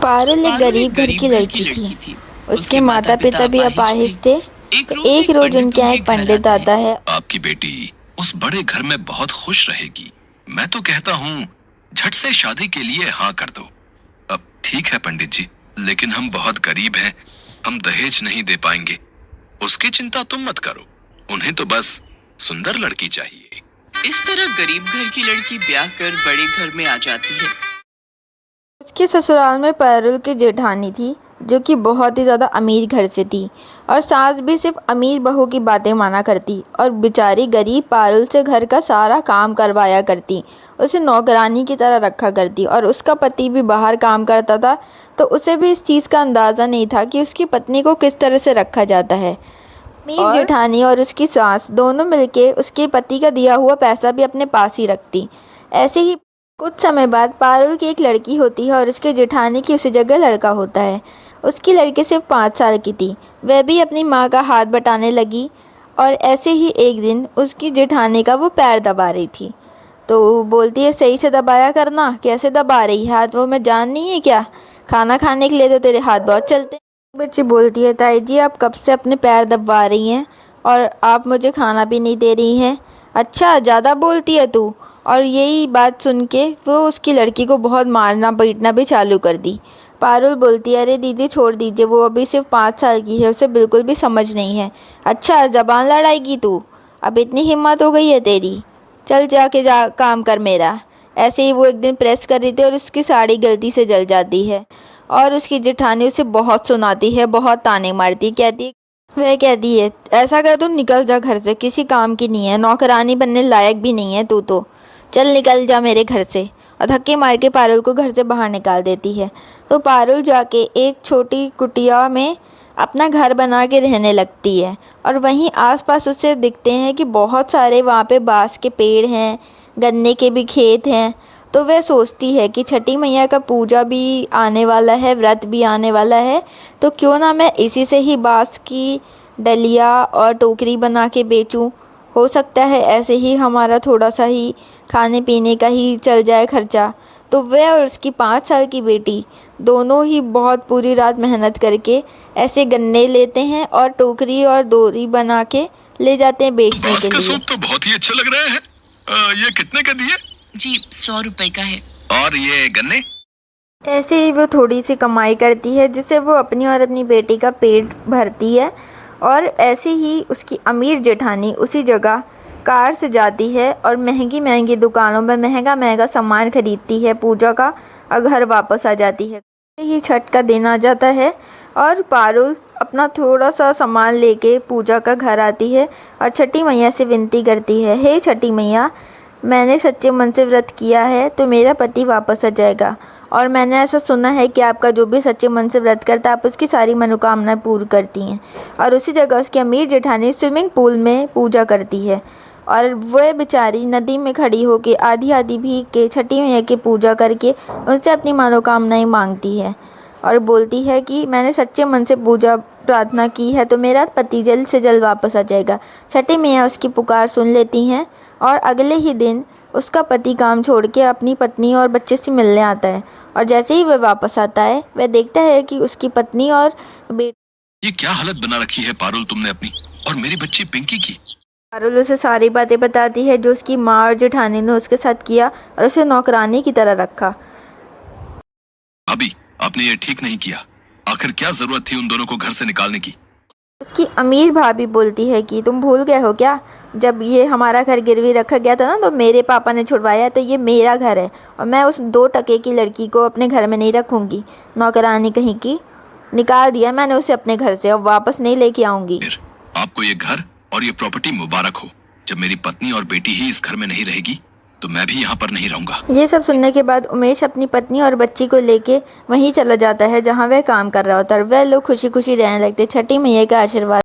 पारुल एक पारुल एक गरीब घर गरीब की घर की लड़की थी। लड़की थी। उसके उसके माता माता-पिता पिता भी अपाहिज थे। अपाहिज थे। एक तो रोज एक एक रोज पंडित उनके यहाँ उनके एक घर पंडित आता है। आता है। आपकी बेटी उस बड़े घर में बहुत खुश रहेगी। मैं तो कहता हूँ झट से शादी के लिए हाँ कर दो। अब ठीक है पंडित जी, लेकिन हम बहुत गरीब हैं, हम दहेज नहीं दे पाएंगे। उसकी चिंता तुम मत करो, उन्हें तो बस सुंदर लड़की चाहिए। इस तरह गरीब घर की लड़की ब्याह कर बड़े घर में आ जाती है। उसके ससुराल में पारुल की जेठानी थी, जो कि बहुत ही ज़्यादा अमीर घर से थी और सास भी सिर्फ अमीर बहू की बातें माना करती और बेचारी गरीब पारुल से घर का सारा काम करवाया करती, उसे नौकरानी की तरह रखा करती। और उसका पति भी बाहर काम करता था, तो उसे भी इस चीज़ का अंदाज़ा नहीं था कि उसकी पत्नी को किस तरह से रखा जाता है। अमीर जेठानी और उसकी सास दोनों मिलके उसके पति का दिया हुआ पैसा भी अपने पास ही रखती। ऐसे ही कुछ समय बाद पारुल की एक लड़की होती है और उसके जेठानी की उसी जगह लड़का होता है। उसकी लड़की सिर्फ 5 साल की थी। वह भी अपनी माँ का हाथ बटाने लगी और ऐसे ही एक दिन उसकी जेठानी का वो पैर दबा रही थी। तो वो बोलती है, सही से दबाया करना, कैसे दबा रही है हाथ, वो मैं जान नहीं है क्या? खाना खाने के लिए तो तेरे हाथ बहुत चलते हैं। बच्ची बोलती है, ताई जी आप कब से अपने पैर दबा रही हैं और आप मुझे खाना भी नहीं दे रही हैं। अच्छा ज़्यादा बोलती है तू। और यही बात सुन के वो उसकी लड़की को बहुत मारना पीटना भी चालू कर दी। पारुल बोलती है, अरे दीदी छोड़ दीजिए, वो अभी सिर्फ 5 साल की है, उसे बिल्कुल भी समझ नहीं है। अच्छा ज़बान लड़ाएगी तू, अब इतनी हिम्मत हो गई है तेरी, चल जाके जा काम कर मेरा। ऐसे ही वो एक दिन प्रेस कर रही थी और उसकी साड़ी गलती से जल जाती है और उसकी जेठानी उसे बहुत सुनाती है, बहुत ताने मारती, वह कहती है, ऐसा कर तू निकल जा घर से, किसी काम की नहीं है, नौकरानी बनने लायक भी नहीं है तू तो, चल निकल जा मेरे घर से। और धक्के मार के पारुल को घर से बाहर निकाल देती है। तो पारुल जाके एक छोटी कुटिया में अपना घर बना के रहने लगती है और वहीं आसपास उसे दिखते हैं कि बहुत सारे वहाँ पे बांस के पेड़ हैं, गन्ने के भी खेत हैं। तो वह सोचती है कि छठी मैया का पूजा भी आने वाला है, व्रत भी आने वाला है, तो क्यों ना मैं इसी से ही बांस की डलिया और टोकरी बना के बेचूं। हो सकता है ऐसे ही हमारा थोड़ा सा ही खाने पीने का ही चल जाए खर्चा। तो वह और उसकी 5 साल की बेटी दोनों ही बहुत पूरी रात मेहनत करके ऐसे गन्ने लेते हैं और टोकरी और डोरी बना के ले जाते हैं बेचने बांस के का लिए। सूप तो बहुत ही अच्छा लग रहा है। ये कितने का दिए? जी 100 रुपए का है। और ये गन्ने? ऐसे ही वो थोड़ी सी कमाई करती है जिससे वो अपनी और अपनी बेटी का पेट भरती है। और ऐसे ही उसकी अमीर जेठानी उसी जगह कार से जाती है और महंगी महंगी दुकानों में महंगा महंगा सामान खरीदती है पूजा का और घर वापस आ जाती है। ऐसे ही छठ का दिन आ जाता है और पारुल अपना थोड़ा सा सामान लेके पूजा का घर आती है और छठी मैया से विनती करती है, हे छठी मैया, मैंने सच्चे मन से व्रत किया है तो मेरा पति वापस आ जाएगा और मैंने ऐसा सुना है कि आपका जो भी सच्चे मन से व्रत करता है आप उसकी सारी मनोकामनाएं पूर्ण करती हैं। और उसी जगह उसकी अमीर जेठानी स्विमिंग पूल में पूजा करती है और वह बेचारी नदी में खड़ी होकर आधी आधी भीग के छठी मैया की पूजा करके उनसे अपनी मनोकामनाएं मांगती है और बोलती है कि मैंने सच्चे मन से पूजा प्रार्थना की है तो मेरा पति जल्द से जल्द वापस आ जाएगा। छठी मैया उसकी पुकार सुन लेती हैं और अगले ही दिन उसका पति काम छोड़ के अपनी पत्नी और बच्चे से मिलने आता है। और जैसे ही वह वापस आता है वह देखता है कि उसकी पत्नी और ये क्या हालत बना रखी है पारुल तुमने अपनी और मेरी बच्ची पिंकी की। पारुल उसे सारी बातें बताती है जो उसकी माँ और जेठानी ने उसके साथ किया और उसे नौकरानी की तरह रखा। भाभी, आपने ये ठीक नहीं किया। आखिर क्या जरूरत थी उन दोनों को घर से निकालने की? उसकी अमीर भाभी बोलती है कि तुम भूल गए हो क्या, जब ये हमारा घर गिरवी रखा गया था ना तो मेरे पापा ने छुड़वाया, तो ये मेरा घर है और मैं उस 2 टके की लड़की को अपने घर में नहीं रखूँगी। नौकरानी कहीं की, निकाल दिया मैंने उसे अपने घर से, अब वापस नहीं लेके आऊँगी। फिर आपको ये घर और ये प्रॉपर्टी मुबारक हो। जब मेरी पत्नी और बेटी ही इस घर में नहीं रहेगी तो मैं भी यहाँ पर नहीं रहूंगा। ये सब सुनने के बाद उमेश अपनी पत्नी और बच्ची को लेके वहीं चला जाता है जहाँ वह काम कर रहा होता है और वह लोग खुशी खुशी रहने लगते। छठी मैया का आशीर्वाद